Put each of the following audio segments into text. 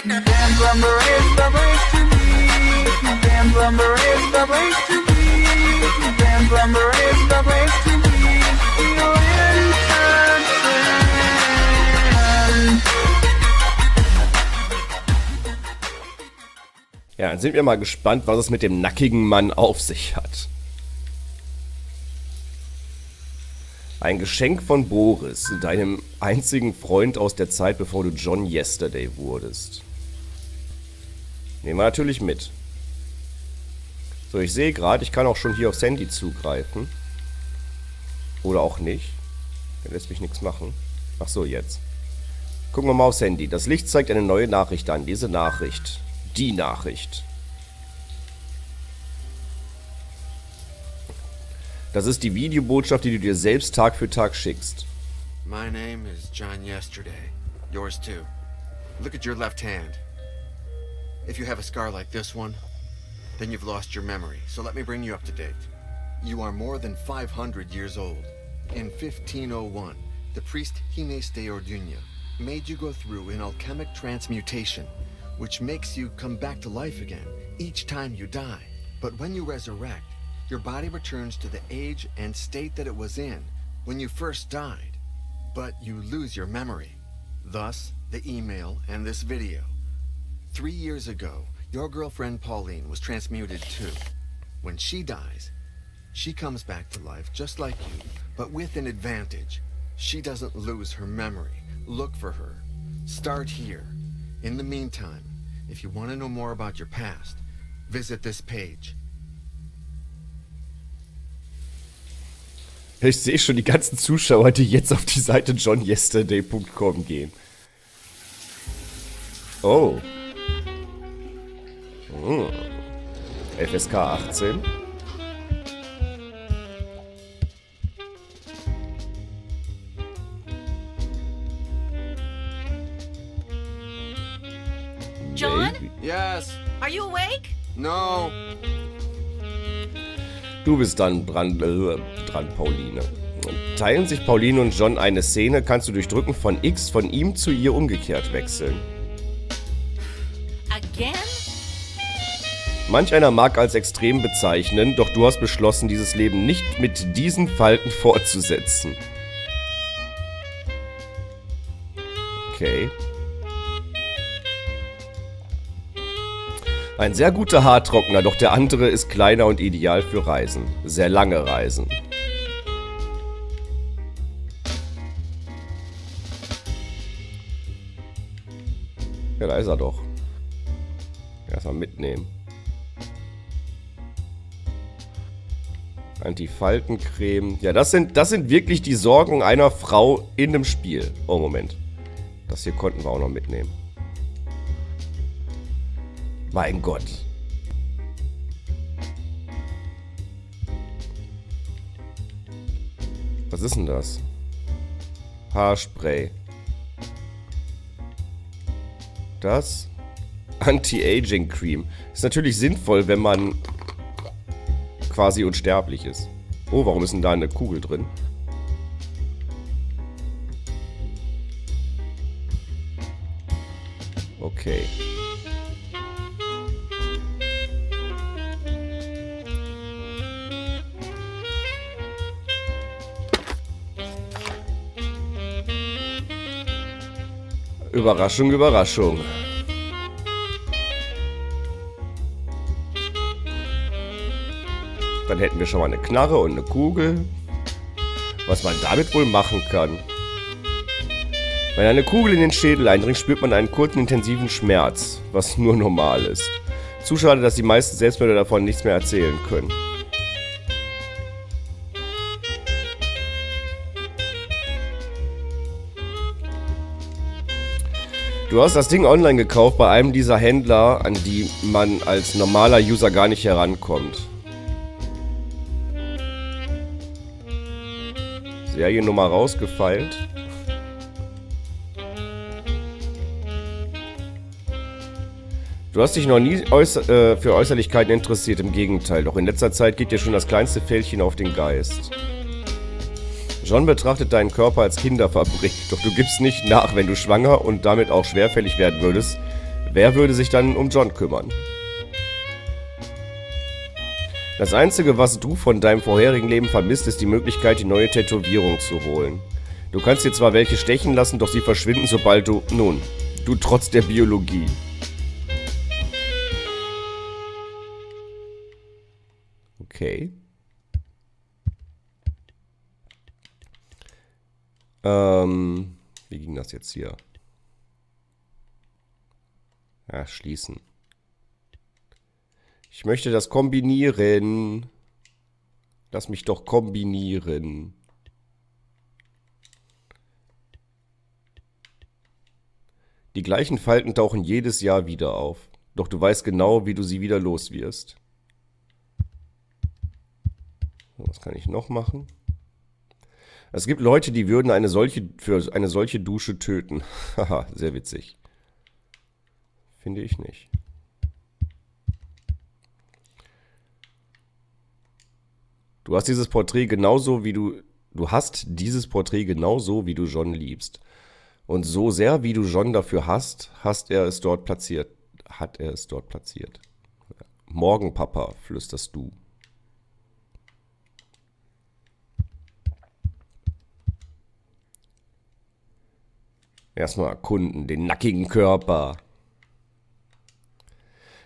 Gameblamer is the place to be. Gameblamer is the place to be. Gameblamer is the place to be. Feel entertained. Ja, dann sind wir mal gespannt, was es mit dem nackigen Mann auf sich hat. Ein Geschenk von Boris, deinem einzigen Freund aus der Zeit, bevor du John Yesterday wurdest. Nehmen wir natürlich mit. So, ich sehe gerade, ich kann auch schon hier aufs Handy zugreifen. Oder auch nicht. Der lässt mich nichts machen. Ach so, jetzt. Gucken wir mal aufs Handy. Das Licht zeigt eine neue Nachricht an. Diese Nachricht. Die Nachricht. Das ist die Videobotschaft, die du dir selbst Tag für Tag schickst. My name is John Yesterday. Yours too. Look at your left hand. If you have a scar like this one, then you've lost your memory. So let me bring you up to date. You are more than 500 years old. In 1501, the priest Gines de Orduña made you go through an alchemic transmutation, which makes you come back to life again each time you die. But when you resurrect, your body returns to the age and state that it was in when you first died, but you lose your memory. Thus, the email and this video. 3 years ago, your girlfriend Pauline was transmuted too. When she dies, she comes back to life just like you, but with an advantage. She doesn't lose her memory. Look for her. Start here. In the meantime, if you want to know more about your past, visit this page. Ich sehe schon die ganzen Zuschauer, die jetzt auf die Seite johnyesterday.com gehen. Oh. FSK 18. John? Yes. Are you awake? No. Du bist dann dran, Pauline. Teilen sich Pauline und John eine Szene, kannst du durch Drücken von X von ihm zu ihr umgekehrt wechseln. Again? Manch einer mag als extrem bezeichnen, doch du hast beschlossen, dieses Leben nicht mit diesen Falten fortzusetzen. Okay. Ein sehr guter Haartrockner, doch der andere ist kleiner und ideal für Reisen. Sehr lange Reisen. Ja, da ist er doch. Erstmal mitnehmen. Antifaltencreme. Ja, das sind wirklich die Sorgen einer Frau in einem Spiel. Oh, Moment. Das hier konnten wir auch noch mitnehmen. Mein Gott. Was ist denn das? Haarspray. Das? Anti-Aging Cream. Ist natürlich sinnvoll, wenn man quasi unsterblich ist. Oh, warum ist denn da eine Kugel drin? Okay. Überraschung, Überraschung. Dann hätten wir schon mal eine Knarre und eine Kugel. Was man damit wohl machen kann. Wenn eine Kugel in den Schädel eindringt, spürt man einen kurzen, intensiven Schmerz, was nur normal ist. Zu schade, dass die meisten Selbstmörder davon nichts mehr erzählen können. Du hast das Ding online gekauft bei einem dieser Händler, an die man als normaler User gar nicht herankommt. Seriennummer rausgefeilt. Du hast dich noch nie für Äußerlichkeiten interessiert, im Gegenteil. Doch in letzter Zeit geht dir schon das kleinste Fältchen auf den Geist. John betrachtet deinen Körper als Kinderfabrik, doch du gibst nicht nach, wenn du schwanger und damit auch schwerfällig werden würdest, Wer würde sich dann um John kümmern? Das Einzige, was du von deinem vorherigen Leben vermisst, ist die Möglichkeit, die neue Tätowierung zu holen. Du kannst dir zwar welche stechen lassen, doch sie verschwinden, sobald du... Nun, du trotz der Biologie. Okay. Wie ging das jetzt hier? Ja, schließen. Ich möchte das kombinieren. Lass mich doch kombinieren. Die gleichen Falten tauchen jedes Jahr wieder auf. Doch du weißt genau, wie du sie wieder los wirst. Was kann ich noch machen? Es gibt Leute, die würden für eine solche Dusche töten. Haha, sehr witzig. Finde ich nicht. Du hast dieses Porträt genauso wie du John liebst. Und so sehr wie du John dafür hast, hat er es dort platziert. Morgen, Papa, flüsterst du. Erstmal erkunden, den nackigen Körper.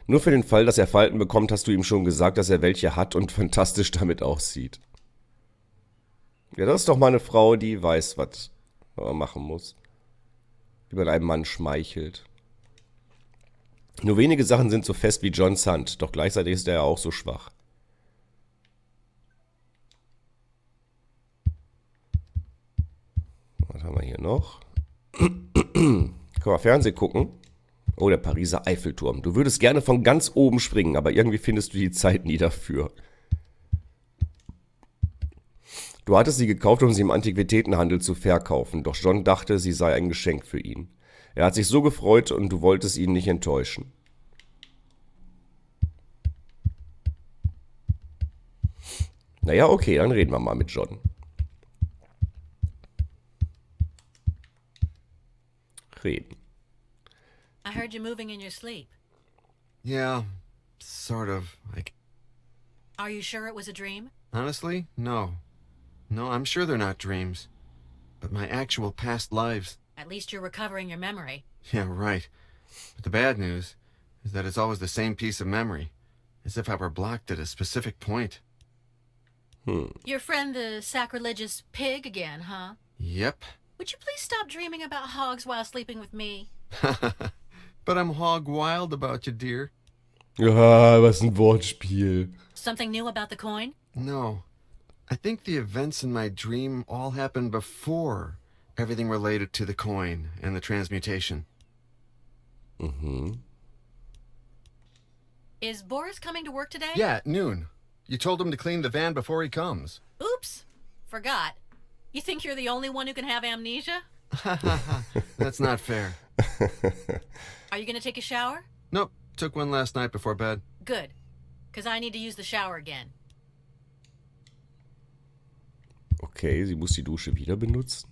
Nur für den Fall, dass er Falten bekommt, hast du ihm schon gesagt, dass er welche hat und fantastisch damit aussieht. Ja, das ist doch mal eine Frau, die weiß, was man machen muss. Die man einem Mann schmeichelt. Nur wenige Sachen sind so fest wie Johns Hand, doch gleichzeitig ist er ja auch so schwach. Was haben wir hier noch? Können wir Fernsehen gucken? Oh, der Pariser Eiffelturm. Du würdest gerne von ganz oben springen, aber irgendwie findest du die Zeit nie dafür. Du hattest sie gekauft, um sie im Antiquitätenhandel zu verkaufen, doch John dachte, sie sei ein Geschenk für ihn. Er hat sich so gefreut und du wolltest ihn nicht enttäuschen. Naja, okay, dann reden wir mal mit John. Reden. I heard you moving in your sleep. Yeah, sort of. Are you sure it was a dream? Honestly, no. No, I'm sure they're not dreams. But my actual past lives. At least you're recovering your memory. Yeah, right. But the bad news is that it's always the same piece of memory. As if I were blocked at a specific point. Your friend the sacrilegious pig again, huh? Yep. Would you please stop dreaming about hogs while sleeping with me? But I'm hog wild about you, dear. Ja, was ein Wortspiel. Something new about the coin? No. I think the events in my dream all happened before everything related to the coin and the transmutation. Is Boris coming to work today? Yeah, at noon. You told him to clean the van before he comes. Oops. Forgot. You think you're the only one who can have amnesia? That's not fair. Are you gonna take a shower? Nope. Took one last night before bed. Good. Because I need to use the shower again. Okay, sie muss die Dusche wieder benutzen.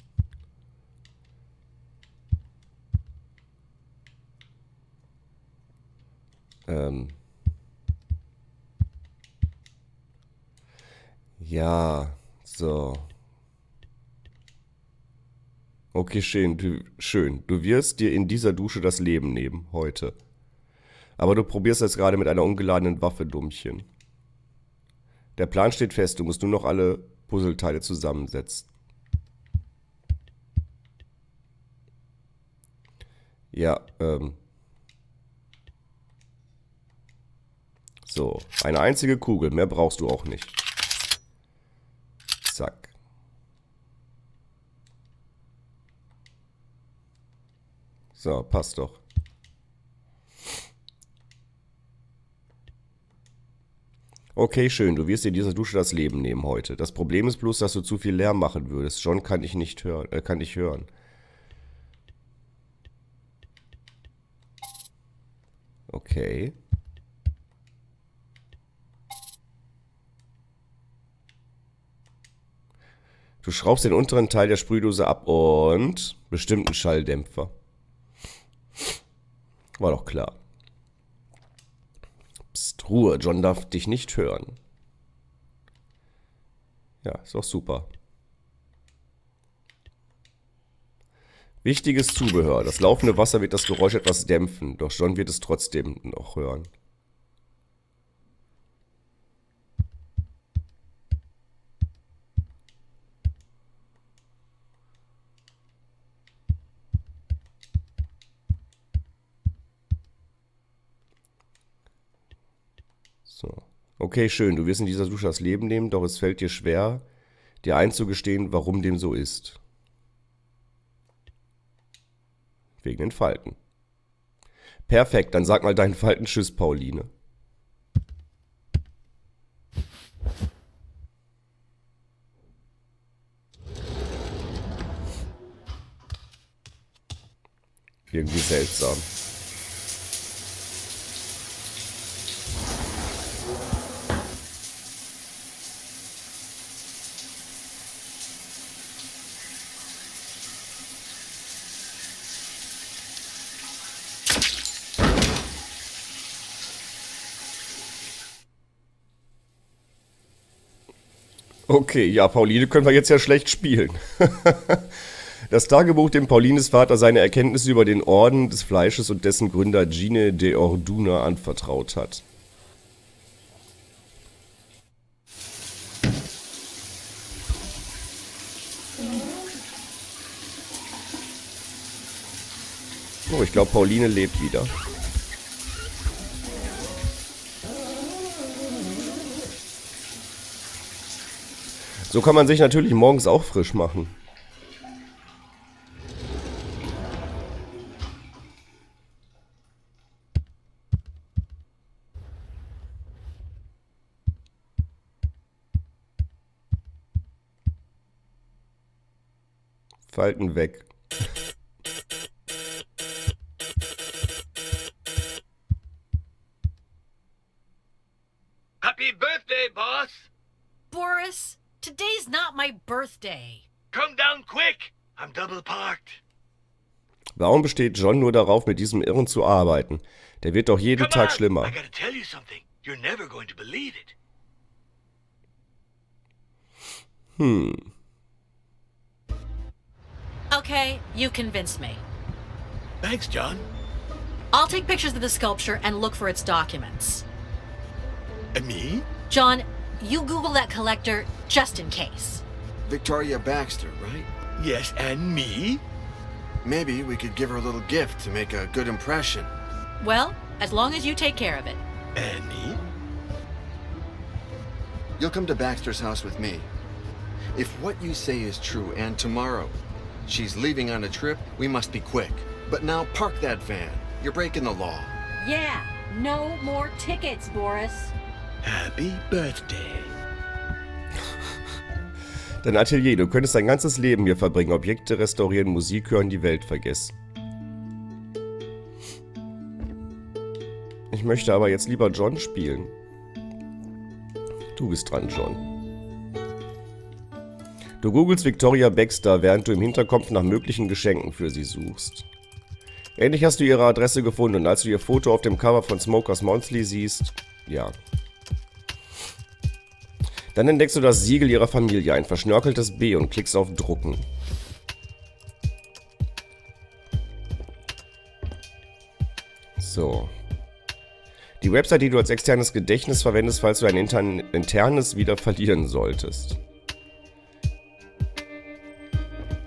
Ja, so. Okay, schön. Du wirst dir in dieser Dusche das Leben nehmen, heute. Aber du probierst es gerade mit einer ungeladenen Waffe, Dummchen. Der Plan steht fest, du musst nur noch alle Puzzleteile zusammensetzen. Ja, so, eine einzige Kugel, mehr brauchst du auch nicht. Zack. So, passt doch. Okay, schön, du wirst dir in dieser Dusche das Leben nehmen heute. Das Problem ist bloß, dass du zu viel Lärm machen würdest. John kann dich nicht hören, Okay. Du schraubst den unteren Teil der Sprühdose ab und bestimmten Schalldämpfer. War doch klar. Psst, Ruhe, John darf dich nicht hören. Ja, ist doch super. Wichtiges Zubehör. Das laufende Wasser wird das Geräusch etwas dämpfen, doch John wird es trotzdem noch hören. So. Okay, schön, du wirst in dieser Dusche das Leben nehmen, doch es fällt dir schwer, dir einzugestehen, warum dem so ist. Wegen den Falten. Perfekt, dann sag mal deinen Falten Tschüss, Pauline. Irgendwie seltsam. Okay, ja, Pauline können wir jetzt ja schlecht spielen. Das Tagebuch, dem Paulines Vater seine Erkenntnisse über den Orden des Fleisches und dessen Gründer Gine de Orduna anvertraut hat. Oh, ich glaube, Pauline lebt wieder. So kann man sich natürlich morgens auch frisch machen. Falten weg. Happy birthday, boss! Boris, today's not my birthday. Come down quick! I'm double parked. Warum besteht John nur darauf, mit diesem Irren zu arbeiten? Der wird doch jeden Come Tag on! schlimmer. I gotta tell you something. You're never going to believe it. Okay, you convinced me. Thanks, John. I'll take pictures of the sculpture and look for its documents. And me? John, you Google that collector just in case. Victoria Baxter, right? Yes, and me? Maybe we could give her a little gift to make a good impression. Well, as long as you take care of it. And me? You'll come to Baxter's house with me. If what you say is true, and tomorrow she's leaving on a trip, we must be quick. But now park that van. You're breaking the law. Yeah, no more tickets, Boris. Happy birthday. Dein Atelier, du könntest dein ganzes Leben hier verbringen. Objekte restaurieren, Musik hören, die Welt vergessen. Ich möchte aber jetzt lieber John spielen. Du bist dran, John. Du googelst Victoria Baxter, während du im Hinterkopf nach möglichen Geschenken für sie suchst. Endlich hast du ihre Adresse gefunden und als du ihr Foto auf dem Cover von Smokers Monthly siehst, ja. Dann entdeckst du das Siegel ihrer Familie, ein verschnörkeltes B, und klickst auf Drucken. So. Die Website, die du als externes Gedächtnis verwendest, falls du ein internes wieder verlieren solltest.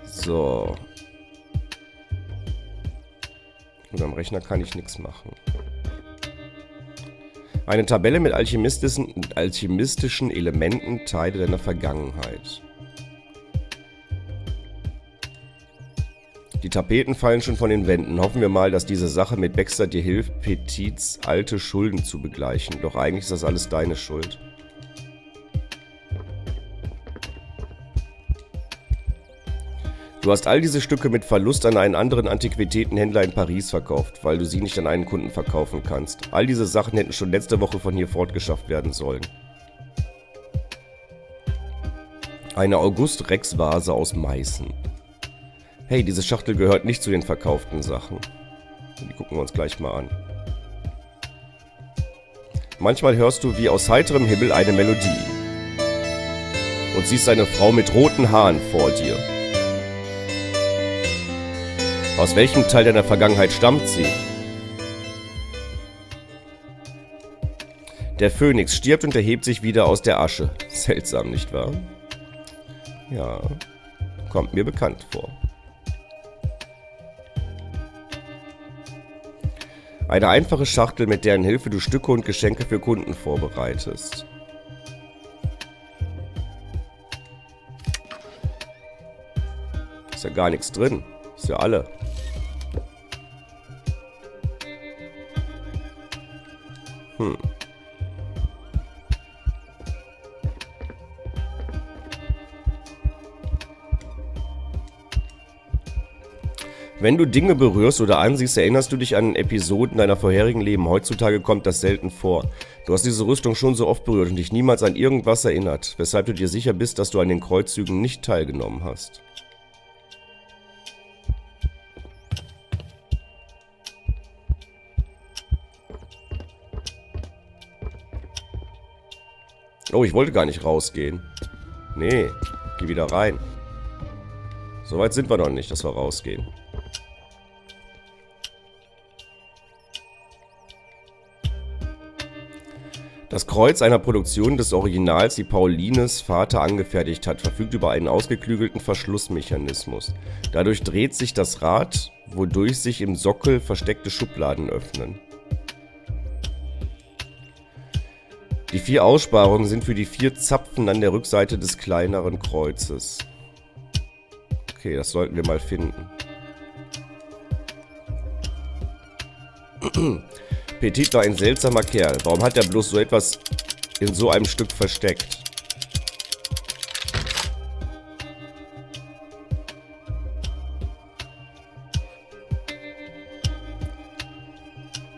So. Und am Rechner kann ich nichts machen. Eine Tabelle mit alchemistischen Elementen, Teile deiner Vergangenheit. Die Tapeten fallen schon von den Wänden. Hoffen wir mal, dass diese Sache mit Baxter dir hilft, Petits alte Schulden zu begleichen. Doch eigentlich ist das alles deine Schuld. Du hast all diese Stücke mit Verlust an einen anderen Antiquitätenhändler in Paris verkauft, weil du sie nicht an einen Kunden verkaufen kannst. All diese Sachen hätten schon letzte Woche von hier fortgeschafft werden sollen. Eine August-Rex-Vase aus Meißen. Hey, diese Schachtel gehört nicht zu den verkauften Sachen. Die gucken wir uns gleich mal an. Manchmal hörst du wie aus heiterem Himmel eine Melodie und siehst eine Frau mit roten Haaren vor dir. Aus welchem Teil deiner Vergangenheit stammt sie? Der Phönix stirbt und erhebt sich wieder aus der Asche. Seltsam, nicht wahr? Ja, kommt mir bekannt vor. Eine einfache Schachtel, mit deren Hilfe du Stücke und Geschenke für Kunden vorbereitest. Ist ja gar nichts drin. Ist ja alle. Wenn du Dinge berührst oder ansiehst, erinnerst du dich an Episoden deiner vorherigen Leben. Heutzutage kommt das selten vor. Du hast diese Rüstung schon so oft berührt und dich niemals an irgendwas erinnert, weshalb du dir sicher bist, dass du an den Kreuzzügen nicht teilgenommen hast. Oh, ich wollte gar nicht rausgehen. Nee, geh wieder rein. So weit sind wir noch nicht, dass wir rausgehen. Das Kreuz einer Produktion des Originals, die Paulines Vater angefertigt hat, verfügt über einen ausgeklügelten Verschlussmechanismus. Dadurch dreht sich das Rad, wodurch sich im Sockel versteckte Schubladen öffnen. Die 4 Aussparungen sind für die 4 Zapfen an der Rückseite des kleineren Kreuzes. Okay, das sollten wir mal finden. Petit war ein seltsamer Kerl. Warum hat er bloß so etwas in so einem Stück versteckt?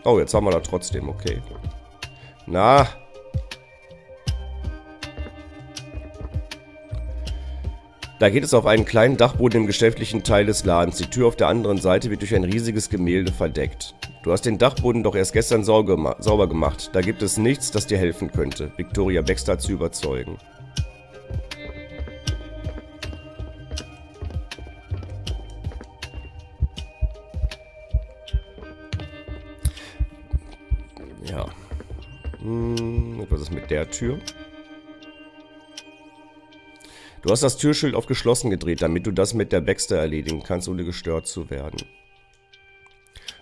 Oh, jetzt haben wir da trotzdem, okay. Na. Da geht es auf einen kleinen Dachboden im geschäftlichen Teil des Ladens. Die Tür auf der anderen Seite wird durch ein riesiges Gemälde verdeckt. Du hast den Dachboden doch erst gestern sauber gemacht. Da gibt es nichts, das dir helfen könnte, Victoria Baxter zu überzeugen. Ja. Was ist mit der Tür? Du hast das Türschild auf geschlossen gedreht, damit du das mit der Baxter erledigen kannst, ohne gestört zu werden.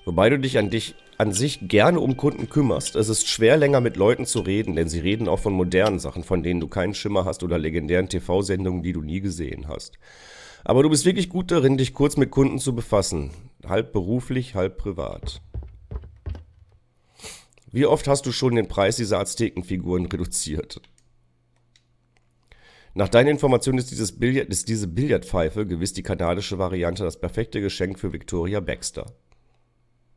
Wobei du dich an sich gerne um Kunden kümmerst. Es ist schwer, länger mit Leuten zu reden, denn sie reden auch von modernen Sachen, von denen du keinen Schimmer hast oder legendären TV-Sendungen, die du nie gesehen hast. Aber du bist wirklich gut darin, dich kurz mit Kunden zu befassen. Halb beruflich, halb privat. Wie oft hast du schon den Preis dieser Aztekenfiguren reduziert? Nach deinen Informationen ist diese Billardpfeife gewiss die kanadische Variante das perfekte Geschenk für Victoria Baxter.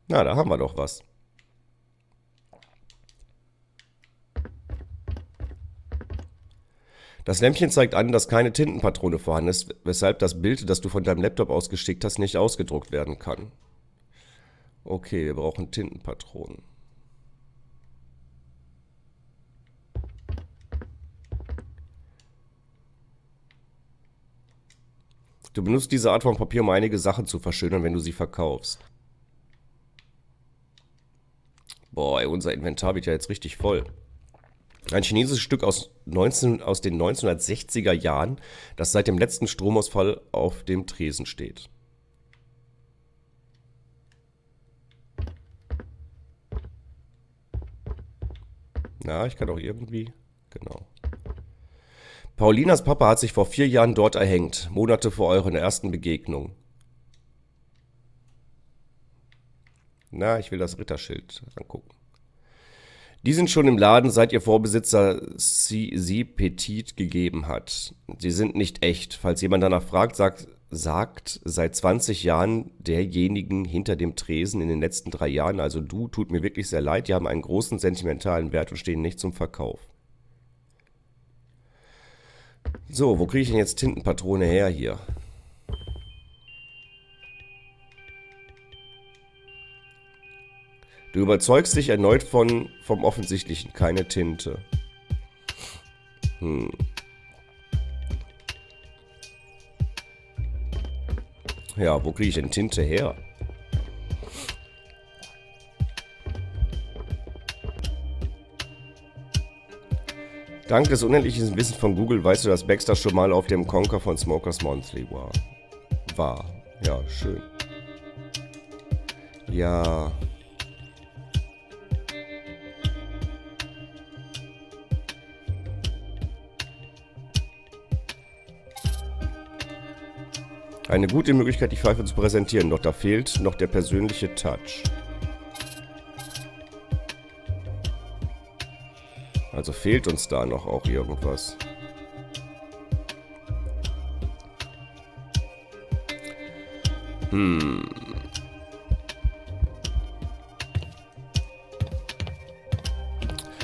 Na, da haben wir doch was. Das Lämpchen zeigt an, dass keine Tintenpatrone vorhanden ist, weshalb das Bild, das du von deinem Laptop ausgeschickt hast, nicht ausgedruckt werden kann. Okay, wir brauchen Tintenpatronen. Du benutzt diese Art von Papier, um einige Sachen zu verschönern, wenn du sie verkaufst. Boah, ey, unser Inventar wird ja jetzt richtig voll. Ein chinesisches Stück aus den 1960er Jahren, das seit dem letzten Stromausfall auf dem Tresen steht. Na, ich kann auch irgendwie... Genau. Paulinas Papa hat sich vor 4 Jahren dort erhängt, Monate vor eurer ersten Begegnung. Na, ich will das Ritterschild angucken. Die sind schon im Laden, seit ihr Vorbesitzer sie Petit gegeben hat. Sie sind nicht echt. Falls jemand danach fragt, sagt seit 20 Jahren derjenigen hinter dem Tresen in den letzten 3 Jahren, also du, tut mir wirklich sehr leid, die haben einen großen sentimentalen Wert und stehen nicht zum Verkauf. So, wo kriege ich denn jetzt Tintenpatrone her hier? Du überzeugst dich erneut vom Offensichtlichen. Keine Tinte. Ja, wo kriege ich denn Tinte her? Dank des unendlichen Wissens von Google weißt du, dass Baxter schon mal auf dem Conker von Smokers Monthly war. Ja, schön. Ja. Eine gute Möglichkeit, die Pfeife zu präsentieren, doch da fehlt noch der persönliche Touch. Also fehlt uns da noch auch irgendwas.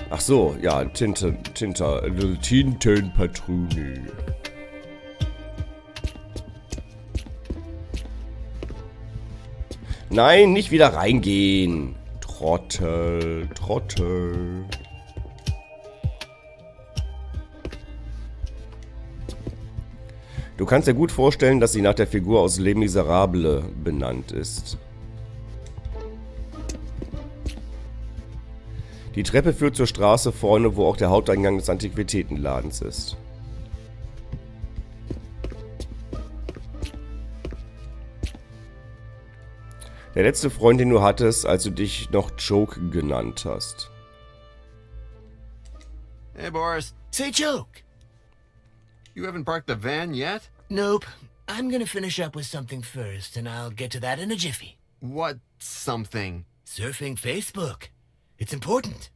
Ach so, ja, Tintenpatrone. Nein, nicht wieder reingehen. Trottel, Trottel. Du kannst dir gut vorstellen, dass sie nach der Figur aus Les Miserables benannt ist. Die Treppe führt zur Straße vorne, wo auch der Haupteingang des Antiquitätenladens ist. Der letzte Freund, den du hattest, als du dich noch Joke genannt hast. Hey, Boris. Say joke. You haven't parked the van yet? Nope. I'm gonna finish up with something first, and I'll get to that in a jiffy. What something? Surfing Facebook. It's important.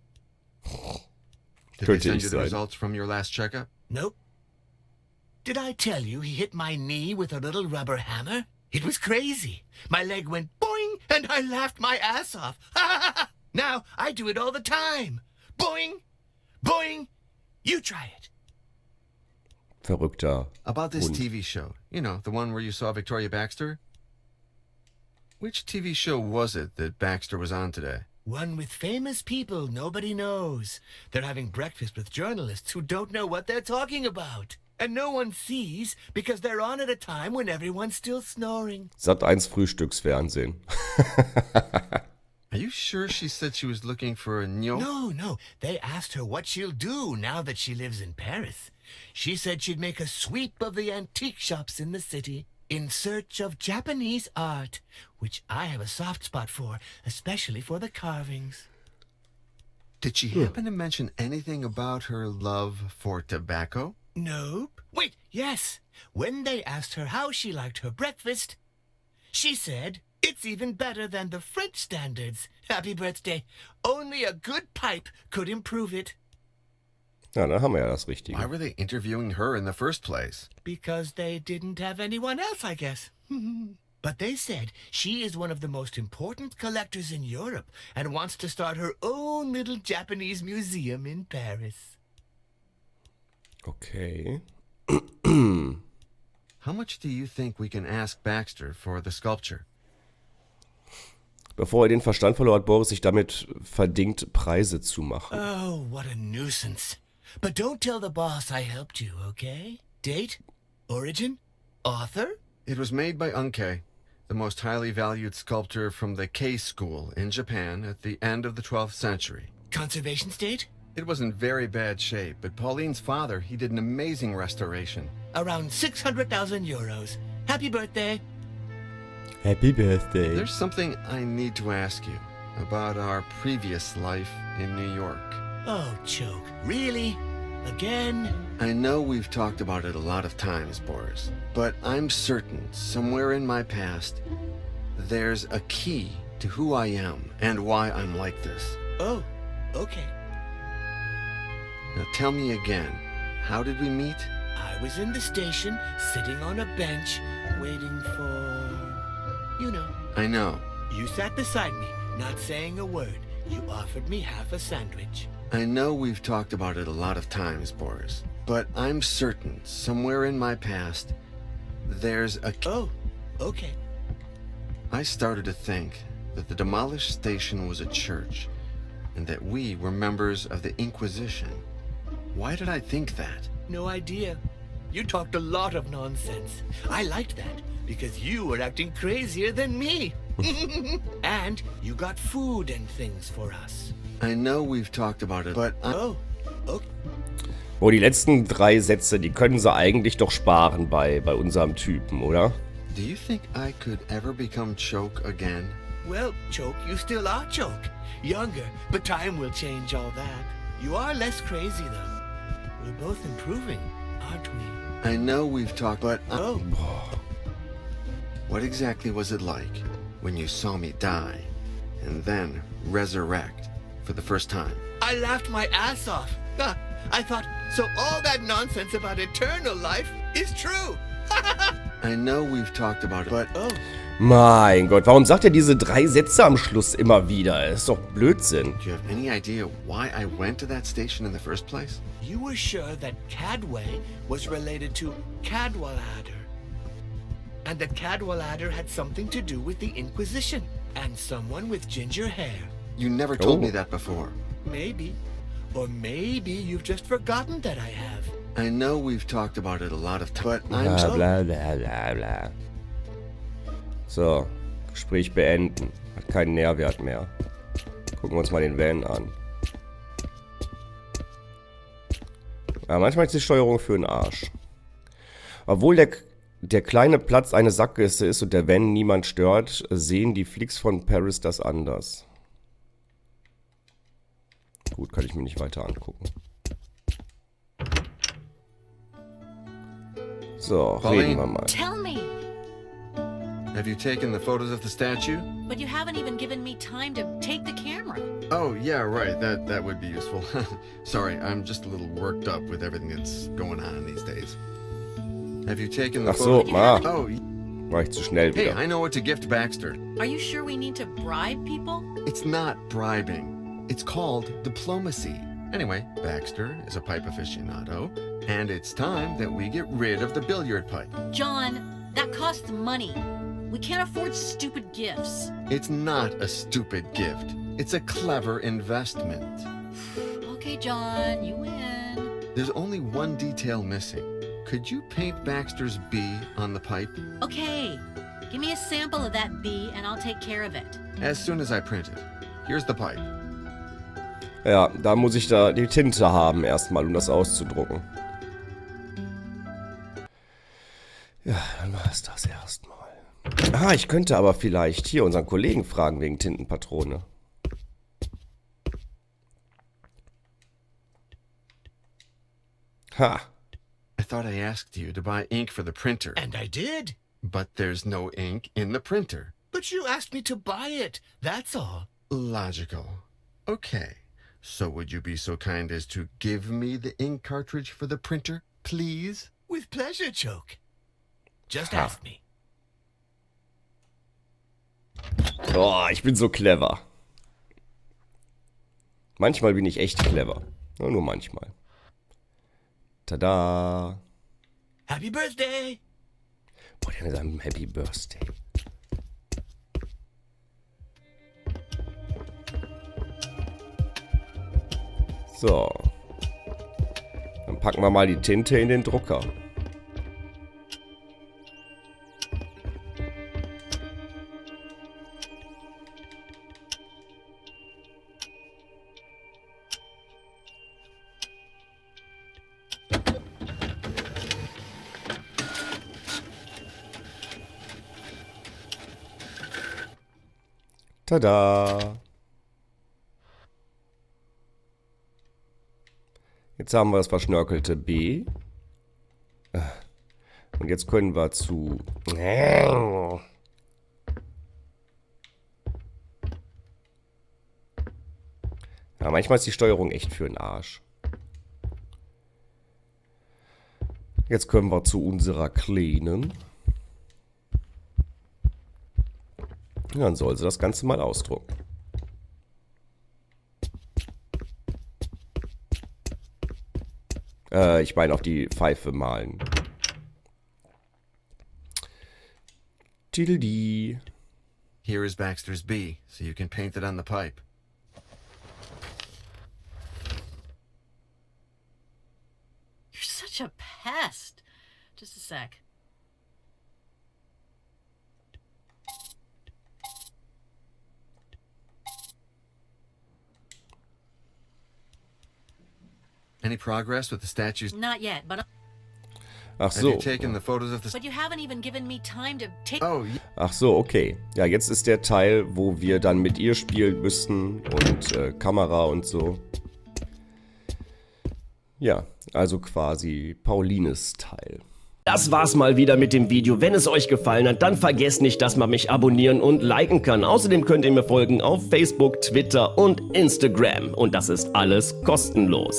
Did they send you the results from your last checkup? Nope. Did I tell you he hit my knee with a little rubber hammer? It was crazy. My leg went boing, and I laughed my ass off. Now I do it all the time. Boing, boing. You try it. Verrückter About this Hund. TV show. You know, the one where you saw Victoria Baxter? Which TV show was it that Baxter was on today? One with famous people nobody knows. They're having breakfast with journalists who don't know what they're talking about. And no one sees because they're on at a time when everyone's still snoring. Sat.1 Frühstücksfernsehen. Are you sure she said she was looking for a gnome? No. They asked her what she'll do now that she lives in Paris. She said she'd make a sweep of the antique shops in the city in search of Japanese art, which I have a soft spot for, especially for the carvings. Did she happen to mention anything about her love for tobacco? Nope. Wait, yes. When they asked her how she liked her breakfast, she said, "It's even better than the French standards. Happy birthday. Only a good pipe could improve it." Ja, dann haben wir ja das Richtige. Why were they interviewing her in the first place? Because they didn't have anyone else, I guess. But they said she is one of the most important collectors in Europe and wants to start her own little Japanese museum in Paris. Okay. How much do you think we can ask Baxter for the sculpture? Bevor er den Verstand verlor, hat Boris sich damit verdingt, Preise zu machen. Oh, what a nuisance. But don't tell the boss I helped you, okay? Date? Origin? Author? It was made by Unkei, the most highly valued sculptor from the Kei school in Japan at the end of the 12th century. Conservation state? It was in very bad shape, but Pauline's father, he did an amazing restoration. Around 600,000 euros. Happy birthday. Happy birthday. There's something I need to ask you about our previous life in New York. Oh, joke. Really? Again? I know we've talked about it a lot of times, Boris, but I'm certain somewhere in my past there's a key to who I am and why I'm like this. Oh, okay. Now tell me again, how did we meet? I was in the station, sitting on a bench, waiting for... you know. I know. You sat beside me, not saying a word. You offered me half a sandwich. I know we've talked about it a lot of times, Boris, but I'm certain somewhere in my past there's a... Oh, okay. I started to think that the demolished station was a church and that we were members of the Inquisition. Why did I think that? No idea. You talked a lot of nonsense. I liked that because you were acting crazier than me. And you got food and things for us. I know we've talked about it, but Oh, okay. Oh, die letzten 3 Sätze, die können sie eigentlich doch sparen bei unserem Typen, oder? do you think I could ever become Choke again? Well, Choke, you still are Choke. Younger, but time will change all that. You are less crazy, though. We're both improving, aren't we? I know we've talked, but Oh, what exactly was it like when you saw me die and then resurrect for the first time? I laughed my ass off. I thought, so all that nonsense about eternal life is true. I know we've talked about it, but Oh, Mein Gott, warum sagt er diese 3 Sätze am Schluss immer wieder? Das ist doch Blödsinn. do you have any idea why I went to that station in the first place? you were sure that Cadway was related to Cadwallader. And that Cadwallader had something to do with the Inquisition. And someone with ginger hair. You never told me Oh. that before. Maybe. Or maybe you've just forgotten that I have. I know we've talked about it a lot of times, but I'm Bla so... bla bla bla bla. So, Gespräch beenden. Hat keinen Nährwert mehr. Gucken wir uns mal den Van an. Ja, manchmal ist die Steuerung für den Arsch. Obwohl der kleine Platz eine Sackgasse ist und der Van niemand stört, sehen die Flicks von Paris das anders. Gut, kann ich mir nicht weiter angucken. So, reden wir mal. Tell me. Have you taken the photos of the statue? But you haven't even given me time to take the camera. Oh, yeah, right. That would be useful. Sorry, I'm just a little worked up with everything that's going on these days. Have you taken the Ach so, photos? ah, Oh, war ich zu schnell hey, wieder. I know what to gift Baxter. Are you sure we need to bribe people? It's not bribing. It's called diplomacy. Anyway, Baxter is a pipe aficionado, and it's time that we get rid of the billiard pipe. John, that costs money. We can't afford stupid gifts. It's not a stupid gift. It's a clever investment. Okay, John, you win. There's only one detail missing. Could you paint Baxter's B on the pipe? Okay, give me a sample of that bee and I'll take care of it. As soon as I print it. Here's the pipe. Ja, da muss ich da die Tinte haben erstmal, um das auszudrucken. Ja, dann war es das erstmal. Ah, ich könnte aber vielleicht hier unseren Kollegen fragen wegen Tintenpatrone. Ha. I thought I asked you to buy ink for the printer, and I did. but there's no ink in the printer. But you asked me to buy it. That's all. Logical. Okay. So would you be so kind as to give me the ink cartridge for the printer, please? With pleasure, Choke. Just Ha. ask me. Oh, ich bin so clever. Manchmal bin ich echt clever. Nur manchmal. Tada. Happy birthday! Boah, der mit seinem Happy Birthday. So. Dann packen wir mal die Tinte in den Drucker. Tada! Jetzt haben wir das verschnörkelte B. Und jetzt können wir zu... Ja, manchmal ist die Steuerung echt für den Arsch. Jetzt können wir zu unserer Kleinen. Ja, dann soll sie das Ganze mal ausdrucken. Ich meine auf die Pfeife malen. Tiddeldi. Here is Baxter's B, so you can paint it on the pipe. You're such a pest. Just a sec. Any progress with the statues? Not yet, but Ach Have so. you taken the photos of the... you haven't even given me time to take. Oh, yeah. Ach so, okay. Ja, jetzt ist der Teil, wo wir dann mit ihr spielen müssen und Kamera und so. Ja, also quasi Paulines Teil. Das war's mal wieder mit dem Video. Wenn es euch gefallen hat, dann vergesst nicht, dass man mich abonnieren und liken kann. Außerdem könnt ihr mir folgen auf Facebook, Twitter und Instagram. Und das ist alles kostenlos.